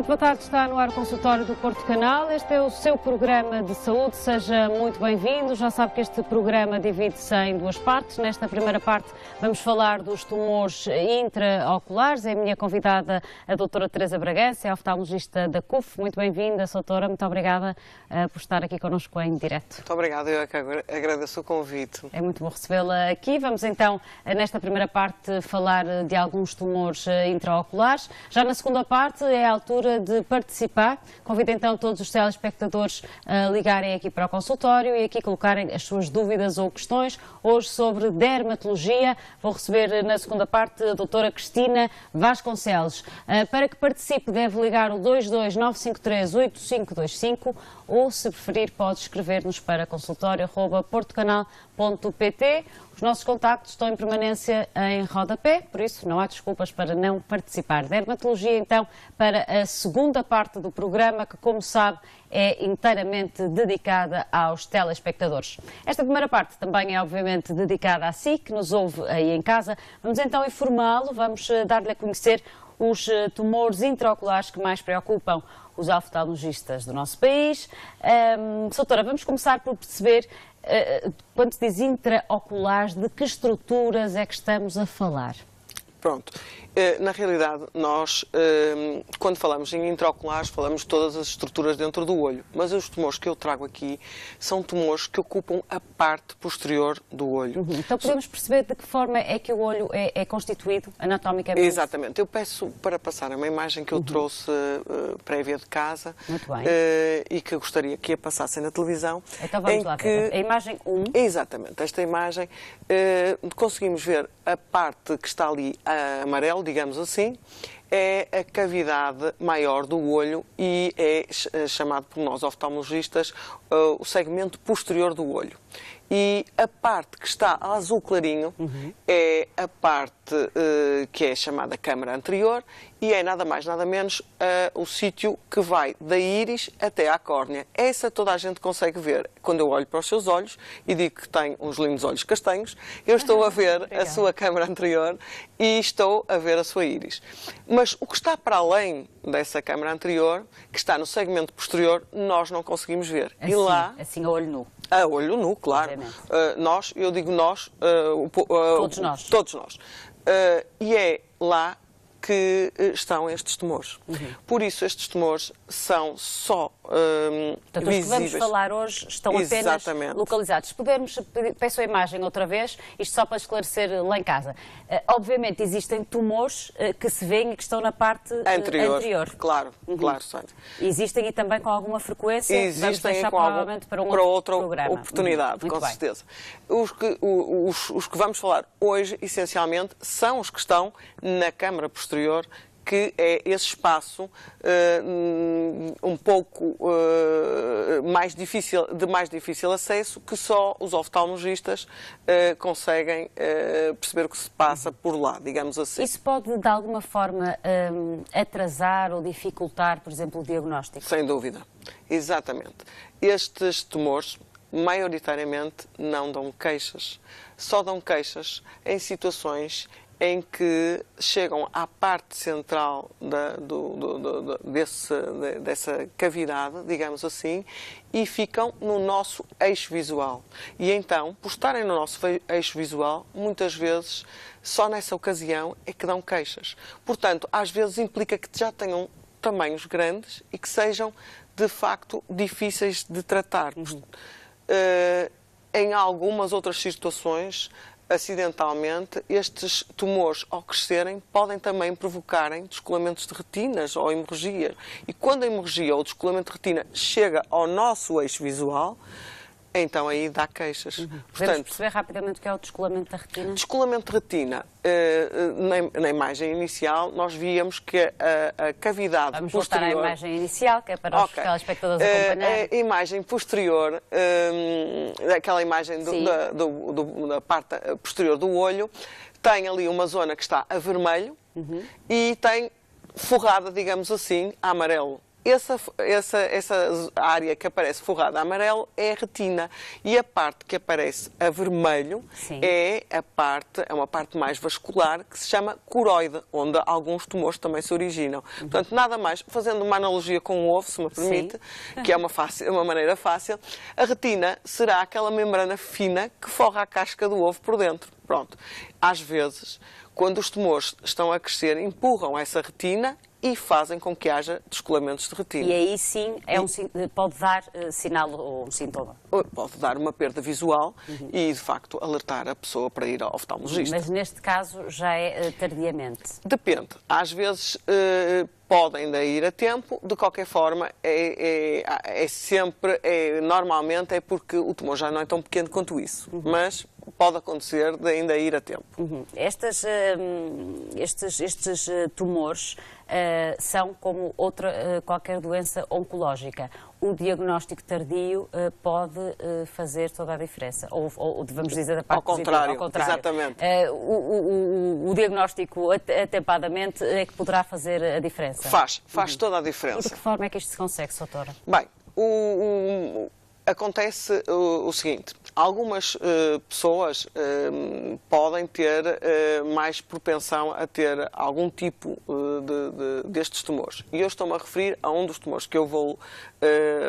Muito boa tarde, está no ar o consultório do Porto Canal. Este é o seu programa de saúde, seja muito bem-vindo. Já sabe que este programa divide-se em duas partes. Nesta primeira parte vamos falar dos tumores intraoculares. É a minha convidada, a doutora Teresa Bragança, é oftalmologista da CUF. Muito bem-vinda, doutora. Muito obrigada por estar aqui connosco em direto. Muito obrigada, eu é que agradeço o convite. É muito bom recebê-la aqui. Vamos então, nesta primeira parte, falar de alguns tumores intraoculares. Já na segunda parte é a altura de participar. Convido então todos os telespectadores a ligarem aqui para o consultório e aqui colocarem as suas dúvidas ou questões. Hoje sobre dermatologia. Vou receber na segunda parte a doutora Cristina Vasconcelos. Para que participe deve ligar o 229538525 ou, se preferir, pode escrever-nos para consultório@portocanal.pt. Os nossos contactos estão em permanência em rodapé, por isso não há desculpas para não participar. Dermatologia, então, para a segunda parte do programa, que, como sabe, é inteiramente dedicada aos telespectadores. Esta primeira parte também é, obviamente, dedicada a si, que nos ouve aí em casa. Vamos então informá-lo, vamos dar-lhe a conhecer os tumores intraoculares que mais preocupam os oftalmologistas do nosso país. Doutora, vamos começar por perceber, quando se diz intraoculares, de que estruturas é que estamos a falar? Pronto. Na realidade, nós, quando falamos em intraoculares, falamos de todas as estruturas dentro do olho. Mas os tumores que eu trago aqui são tumores que ocupam a parte posterior do olho. Então podemos perceber de que forma é que o olho é constituído anatomicamente? Exatamente. Eu peço para passar uma imagem que eu trouxe prévia de casa. Muito bem. E que eu gostaria que a passassem na televisão. Então vamos lá ver. A imagem 1. Exatamente. Esta imagem, conseguimos ver a parte que está ali amarelo, digamos assim, é a cavidade maior do olho e é chamado por nós oftalmologistas o segmento posterior do olho. E a parte que está azul clarinho é a parte que é chamada câmara anterior e é nada mais, nada menos o sítio que vai da íris até à córnea. Essa toda a gente consegue ver. Quando eu olho para os seus olhos e digo que tem uns lindos olhos castanhos, eu estou a ver a sua câmara anterior e estou a ver a sua íris. Mas o que está para além dessa câmara anterior, que está no segmento posterior, nós não conseguimos ver. Assim, e lá, assim a olho nu. a olho nu, claro. Nós, eu digo nós, Todos nós. Todos nós. E é lá que estão estes tumores. Por isso, estes tumores são só Portanto, os que vamos visíveis. falar hoje estão apenas Exatamente. localizados. Se pudermos, peço a imagem outra vez, isto só para esclarecer lá em casa. Obviamente existem tumores que se veem e que estão na parte anterior. Claro, claro, certo. Existem e também com alguma frequência. Existem vamos com provavelmente para outra programa. oportunidade, Muito com bem. certeza. Os que vamos falar hoje, essencialmente, são os que estão na câmara posterior, que é esse espaço um pouco de mais difícil acesso, que só os oftalmologistas conseguem perceber o que se passa por lá, digamos assim. Isso pode, de alguma forma, atrasar ou dificultar, por exemplo, o diagnóstico? Sem dúvida. Exatamente. Estes tumores, maioritariamente, não dão queixas. Só dão queixas em situações em que chegam à parte central dessa cavidade, digamos assim, e ficam no nosso eixo visual. E então, por estarem no nosso eixo visual, muitas vezes, só nessa ocasião é que dão queixas. Portanto, às vezes implica que já tenham tamanhos grandes e que sejam, de facto, difíceis de tratar. Em algumas outras situações, acidentalmente, estes tumores, ao crescerem, podem também provocarem descolamentos de retinas ou hemorragia. E quando a hemorragia ou o descolamento de retina chega ao nosso eixo visual, então aí dá queixas. Podemos perceber rapidamente o que é o descolamento da retina? Descolamento de retina, na imagem inicial, nós víamos que a cavidade Vamos posterior... voltar à imagem inicial, que é para os telespectadores acompanharem. A imagem posterior, aquela imagem da parte posterior do olho, tem ali uma zona que está a vermelho e tem forrada, digamos assim, a amarelo. essa área que aparece forrada a amarelo é a retina e a parte que aparece a vermelho é uma parte mais vascular que se chama coroide, onde alguns tumores também se originam. Portanto, nada mais, fazendo uma analogia com o ovo, se me permite, que é uma maneira fácil, a retina será aquela membrana fina que forra a casca do ovo por dentro. Pronto. Às vezes, quando os tumores estão a crescer, empurram essa retina e fazem com que haja descolamentos de retina. E aí sim pode dar sinal ou um sintoma? Pode dar uma perda visual e, de facto, alertar a pessoa para ir ao oftalmologista. Mas neste caso já é tardiamente? Depende. Às vezes podem ainda ir a tempo, de qualquer forma, normalmente é porque o tumor já não é tão pequeno quanto isso, mas pode acontecer de ainda ir a tempo. Estes tumores são como qualquer doença oncológica. O diagnóstico tardio pode fazer toda a diferença, ou devemos dizer da parte positiva, ao contrário. Exatamente. O diagnóstico atempadamente é que poderá fazer a diferença. Faz toda a diferença. E de que forma é que isto se consegue, doutora? Bem, acontece o seguinte, algumas pessoas podem ter mais propensão a ter algum tipo destes tumores. E eu estou-me a referir a um dos tumores que eu vou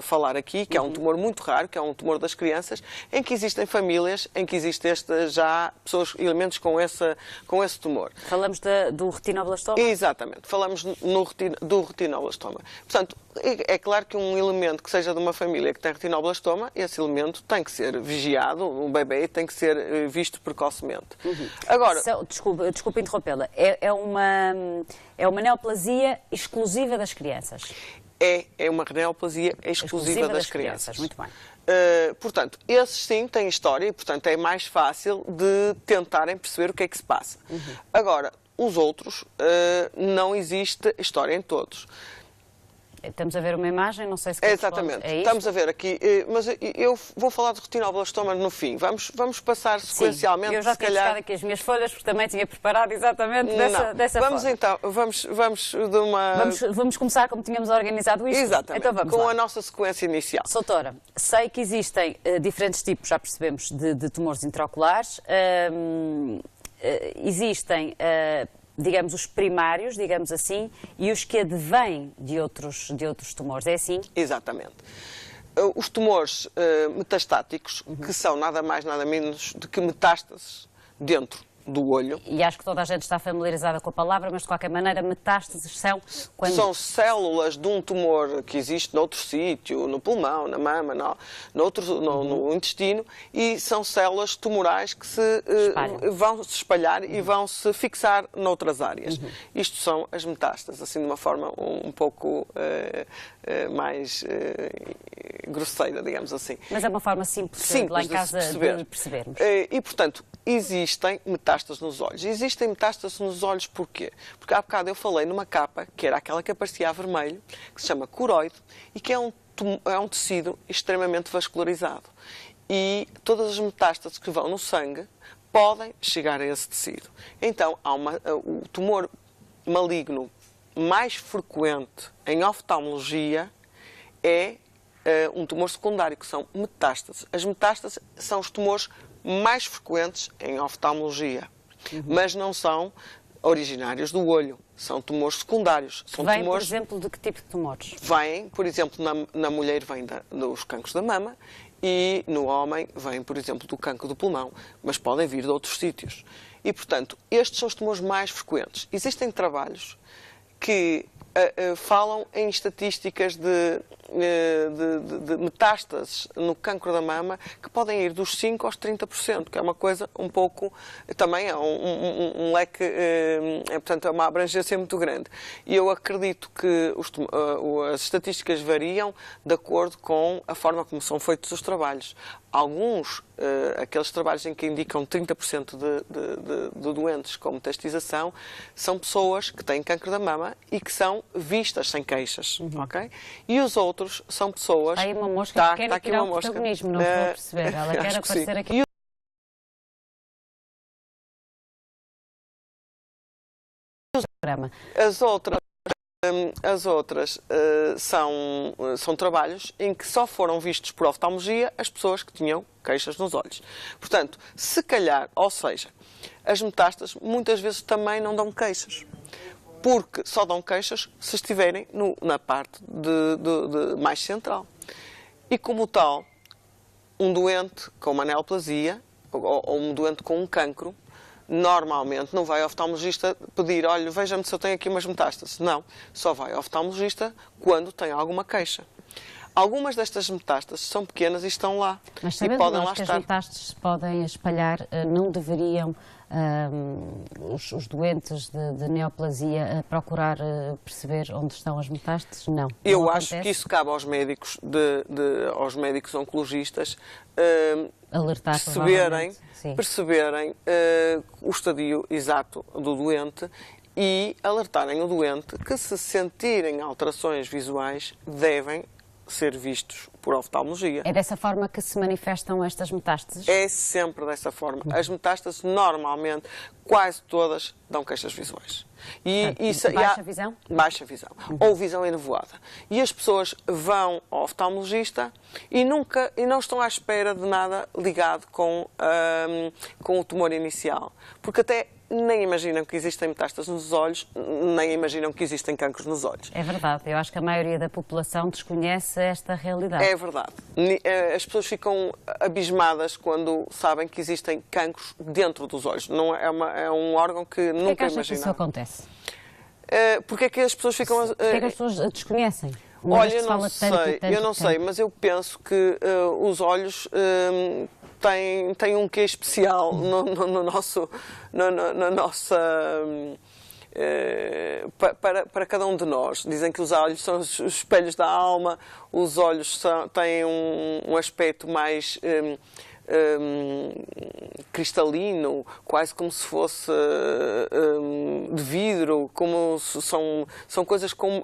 falar aqui, que é um tumor muito raro, que é um tumor das crianças, em que existem famílias, em que existem já elementos com esse tumor. Falamos do retinoblastoma? Exatamente, falamos do retinoblastoma. Portanto, é claro que um elemento que seja de uma família que tem retinoblastoma, esse elemento tem que ser vigiado, o bebê tem que ser visto precocemente. Agora, desculpa interrompê-la, é uma neoplasia exclusiva das crianças? É uma neoplasia exclusiva das crianças. Muito bem. Portanto, esses sim têm história e, portanto, é mais fácil de tentarem perceber o que é que se passa. Agora, os outros, não existe história em todos. Estamos a ver uma imagem, não sei se exatamente. Estamos a ver aqui, mas eu vou falar de retinoblastoma no fim. Vamos passar sequencialmente. Sim, eu já tinha buscado aqui as minhas folhas, porque também tinha preparado exatamente dessa forma. Então, vamos começar como tínhamos organizado isto? Exatamente, então, vamos com lá. a nossa sequência inicial. Doutora, sei que existem diferentes tipos, já percebemos, de tumores intraoculares. Existem digamos, os primários, digamos assim, e os que advêm de outros tumores. É assim? Exatamente. Os tumores metastáticos, que são nada mais, nada menos do que metástases dentro do olho. E acho que toda a gente está familiarizada com a palavra, mas de qualquer maneira, metástases são... São células de um tumor que existe noutro sítio, no pulmão, na mama, no intestino, e são células tumorais que vão se espalhar e vão se fixar noutras áreas. Isto são as metástases, assim de uma forma um pouco mais grosseira, digamos assim. Mas é uma forma simples lá em casa de percebermos. E, portanto, existem metástases nos olhos. Existem metástases nos olhos porquê? Porque há bocado eu falei numa capa, que era aquela que aparecia a vermelho, que se chama coroide, e que é um tecido extremamente vascularizado. E todas as metástases que vão no sangue podem chegar a esse tecido. Então, o tumor maligno mais frequente em oftalmologia é um tumor secundário, que são metástases. As metástases são os tumores mais frequentes em oftalmologia, mas não são originários do olho, são tumores secundários. Vêm, por exemplo, de que tipo de tumores? Vêm, por exemplo, na mulher vêm dos cancros da mama e no homem vêm, por exemplo, do cancro do pulmão, mas podem vir de outros sítios. E, portanto, estes são os tumores mais frequentes. Existem trabalhos que falam em estatísticas de metástases no cancro da mama que podem ir dos 5% aos 30%, que é uma coisa um pouco, também é um leque, portanto, é uma abrangência muito grande. E eu acredito que as estatísticas variam de acordo com a forma como são feitos os trabalhos. Alguns, aqueles trabalhos em que indicam 30% de doentes com metastização, são pessoas que têm cancro da mama e que são vistas sem queixas, ok? E os outros são pessoas... Há aí uma mosca que quer tirar o protagonismo, não estou a perceber. Ela quer aparecer aqui. As outras As outras são trabalhos em que só foram vistos por oftalmologia as pessoas que tinham queixas nos olhos. Portanto, se calhar, ou seja, as metástases muitas vezes também não dão queixas, porque só dão queixas se estiverem na parte mais central. E como tal, um doente com uma neoplasia ou um doente com um cancro, normalmente não vai ao oftalmologista pedir, olha, veja-me se eu tenho aqui umas metástases. Não, só vai ao oftalmologista quando tem alguma queixa. Algumas destas metástases são pequenas e estão lá. Mas e podem lá que estar. as metástases se podem espalhar, não deveriam os doentes de neoplasia procurar perceber onde estão as metástases? Não. Eu acho que isso cabe aos médicos, aos médicos oncologistas, alertar, perceberem o estadio exato do doente e alertarem o doente que, se sentirem alterações visuais, devem ser vistos por oftalmologia. É dessa forma que se manifestam estas metástases? É sempre dessa forma. As metástases, normalmente, quase todas, dão queixas visuais. Baixa visão? Baixa visão. Ou visão enevoada. E as pessoas vão ao oftalmologista e não estão à espera de nada ligado com o tumor inicial. Porque até nem imaginam que existem metástases nos olhos, nem imaginam que existem cancros nos olhos. É verdade. Eu acho que a maioria da população desconhece esta realidade. É verdade. As pessoas ficam abismadas quando sabem que existem cancros dentro dos olhos. Não é um órgão que nunca Por que acha imaginam. que isso acontece? Porque é que as pessoas ficam... Por que é que as pessoas desconhecem? Olha, eu não sei, mas eu penso que os olhos têm um quê especial na nossa... Para cada um de nós. Dizem que os olhos são os espelhos da alma, os olhos têm um aspecto mais cristalino, quase como se fosse de vidro, como são coisas com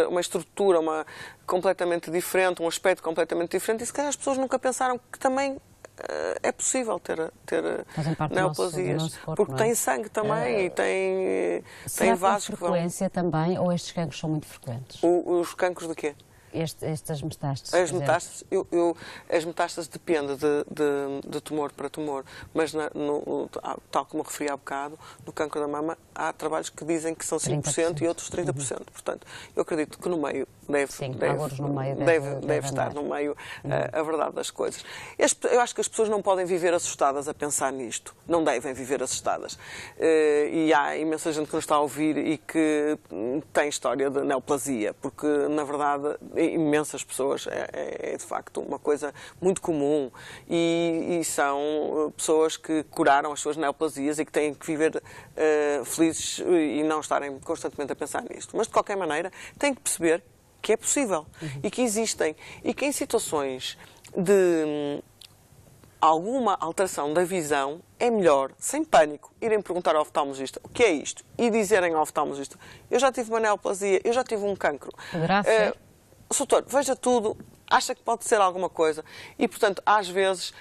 uma estrutura completamente diferente, um aspecto completamente diferente, e se calhar as pessoas nunca pensaram que também é possível ter neoplasias, porque tem sangue também e tem vasos que vão... frequência também, ou estes cancros são muito frequentes? Os cancros de quê? Estas metástases. As metástases, as metástases dependem de tumor para tumor, mas tal como eu referi há bocado, no cancro da mama há trabalhos que dizem que são 5% e outros 30%. Portanto, eu acredito que no meio deve estar no meio a verdade das coisas. Eu acho que as pessoas não podem viver assustadas a pensar nisto. Não devem viver assustadas. E há imensa gente que nos está a ouvir e que tem história de neoplasia, porque, na verdade, imensas pessoas é de facto uma coisa muito comum e são pessoas que curaram as suas neoplasias e que têm que viver felizes e não estarem constantemente a pensar nisto. Mas, de qualquer maneira, têm que perceber que é possível e que existem e que em situações de alguma alteração da visão é melhor, sem pânico, irem perguntar ao oftalmologista o que é isto e dizerem ao oftalmologista: eu já tive uma neoplasia, eu já tive um cancro. Poderá ser. Doutor, veja tudo, acha que pode ser alguma coisa e, portanto, às vezes,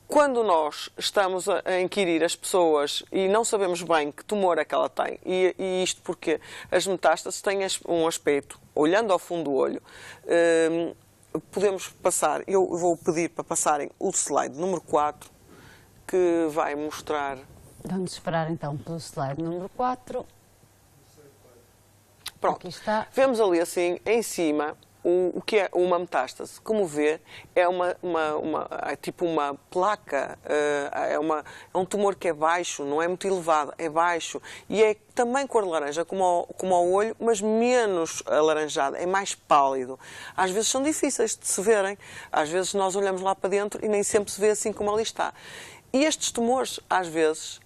quando nós estamos a inquirir as pessoas e não sabemos bem que tumor é que ela tem, e isto porque as metástases têm um aspecto, olhando ao fundo do olho, podemos passar, eu vou pedir para passarem o slide número 4, que vai mostrar... Vamos esperar então pelo slide número 4. Pronto, aqui está. Vemos ali assim, em cima, o que é uma metástase. Como vê, é tipo uma placa, é um tumor que é baixo, não é muito elevado, é baixo. E é também cor de laranja, como ao olho, mas menos alaranjado, é mais pálido. Às vezes são difíceis de se verem, às vezes nós olhamos lá para dentro e nem sempre se vê assim como ali está. E estes tumores, às vezes,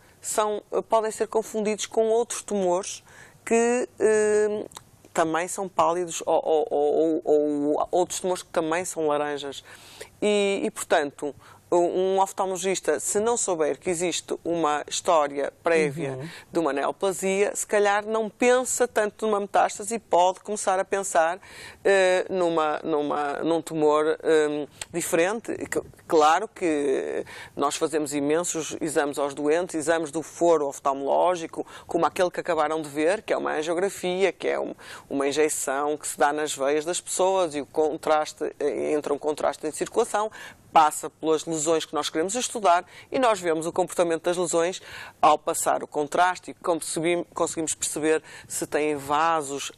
podem ser confundidos com outros tumores que também são pálidos ou outros tumores que também são laranjas. E portanto, Um oftalmologista, se não souber que existe uma história prévia de uma neoplasia, se calhar não pensa tanto numa metástase e pode começar a pensar num tumor diferente. Claro que nós fazemos imensos exames aos doentes, exames do foro oftalmológico, como aquele que acabaram de ver, que é uma angiografia, que é uma injeção que se dá nas veias das pessoas e o contraste, entra um contraste em circulação, passa pelas lesões que nós queremos estudar e nós vemos o comportamento das lesões ao passar o contraste e conseguimos perceber se têm vasos,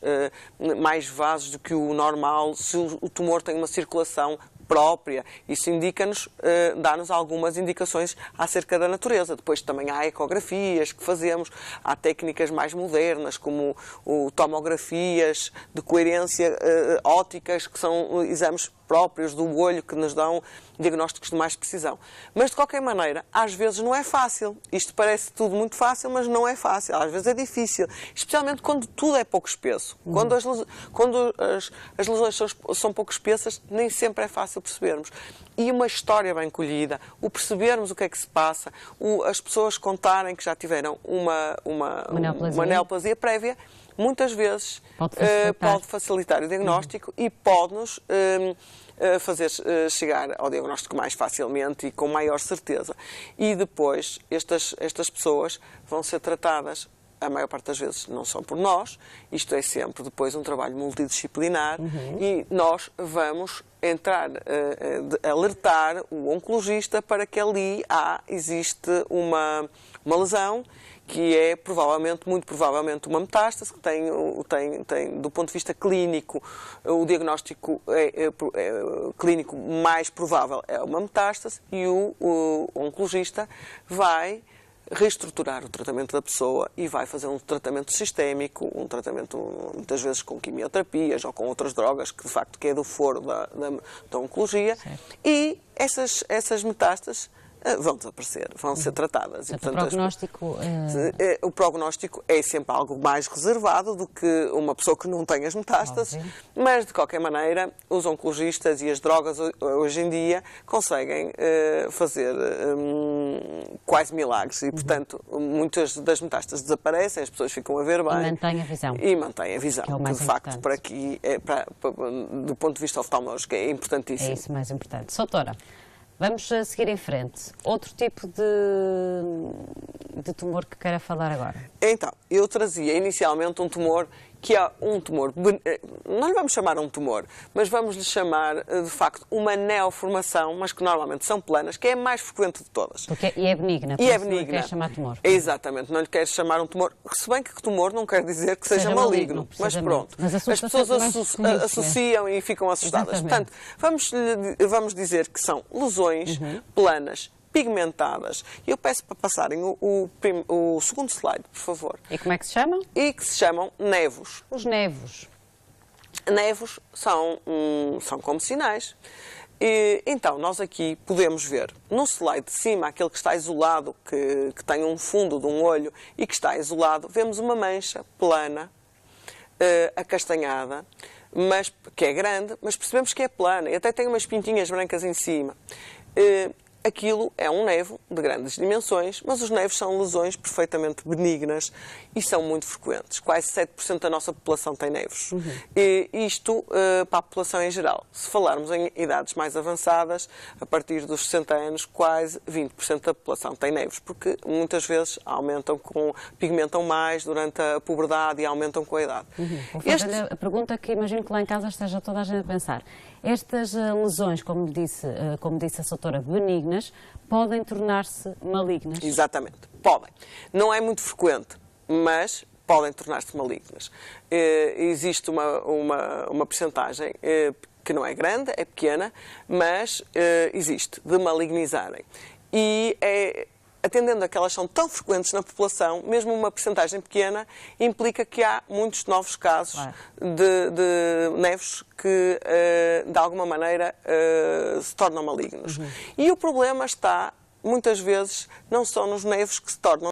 mais vasos do que o normal, se o tumor tem uma circulação própria. Isso indica-nos, dá-nos algumas indicações acerca da natureza. Depois também há ecografias que fazemos, há técnicas mais modernas, como tomografias de coerência ópticas, que são exames próprios do olho que nos dão diagnósticos de mais precisão. Mas, de qualquer maneira, às vezes não é fácil. Isto parece tudo muito fácil, mas não é fácil. Às vezes é difícil, especialmente quando tudo é pouco espesso. Quando as lesões são pouco espessas, nem sempre é fácil percebermos. E uma história bem colhida, o percebermos o que é que se passa, as pessoas contarem que já tiveram uma neoplasia prévia, muitas vezes pode facilitar o diagnóstico e pode-nos fazer chegar ao diagnóstico mais facilmente e com maior certeza. E depois estas pessoas vão ser tratadas, a maior parte das vezes não são por nós, isto é sempre depois um trabalho multidisciplinar e nós vamos alertar o oncologista para que ali existe uma lesão que é muito provavelmente uma metástase, que tem, do ponto de vista clínico, o diagnóstico clínico mais provável é uma metástase e o oncologista vai reestruturar o tratamento da pessoa e vai fazer um tratamento sistémico, um tratamento muitas vezes com quimioterapias ou com outras drogas, que de facto que é do foro da oncologia, certo. E essas metástases vão desaparecer, vão ser tratadas. E, portanto, o prognóstico é sempre algo mais reservado do que uma pessoa que não tem as metástases, mas de qualquer maneira os oncologistas e as drogas hoje em dia conseguem fazer quase milagres e, portanto, muitas das metástases desaparecem, as pessoas ficam a ver bem. E mantêm a visão. E mantêm a visão, que é o mais de facto, importante. para aqui, do ponto de vista oftalmológico, é importantíssimo. É isso mais importante. Soutora, vamos seguir em frente. Outro tipo de tumor que queira falar agora? Então, eu trazia inicialmente um tumor que é um tumor, não lhe vamos chamar um tumor, mas vamos lhe chamar, de facto, uma neoformação, mas que normalmente são planas, que é a mais frequente de todas. E é benigna, e é benigna. Não lhe quer chamar tumor. Exatamente, não lhe quer chamar um tumor, se bem que tumor não quer dizer que seja maligno, mas pronto. Mas as pessoas associam e ficam assustadas. Exatamente. Portanto, vamos dizer que são lesões planas, pigmentadas. Eu peço para passarem o segundo slide, por favor. E como é que se chamam? E que se chamam nevos. Os nevos. Nevos são como sinais. Então, nós aqui podemos ver no slide de cima, aquele que está isolado, que tem um fundo de um olho e que está isolado, vemos uma mancha plana, acastanhada, mas que é grande, mas percebemos que é plana e até tem umas pintinhas brancas em cima. Aquilo é um nevo de grandes dimensões, mas os nevos são lesões perfeitamente benignas e são muito frequentes. Quase 7% da nossa população tem nevos. Isto para a população em geral. Se falarmos em idades mais avançadas, a partir dos 60 anos, quase 20% da população tem nevos, porque muitas vezes pigmentam mais durante a puberdade e aumentam com a idade. Vou fazer a pergunta que imagino que lá em casa esteja toda a gente a pensar. Estas lesões, como disse a doutora, benignas, podem tornar-se malignas? Exatamente, podem. Não é muito frequente, mas podem tornar-se malignas. Existe uma percentagem que não é grande, é pequena, mas existe, de malignizarem. E atendendo a que elas são tão frequentes na população, mesmo uma percentagem pequena, implica que há muitos novos casos de nevos que, de alguma maneira, se tornam malignos. E o problema está, muitas vezes, não só nos nevos que se tornam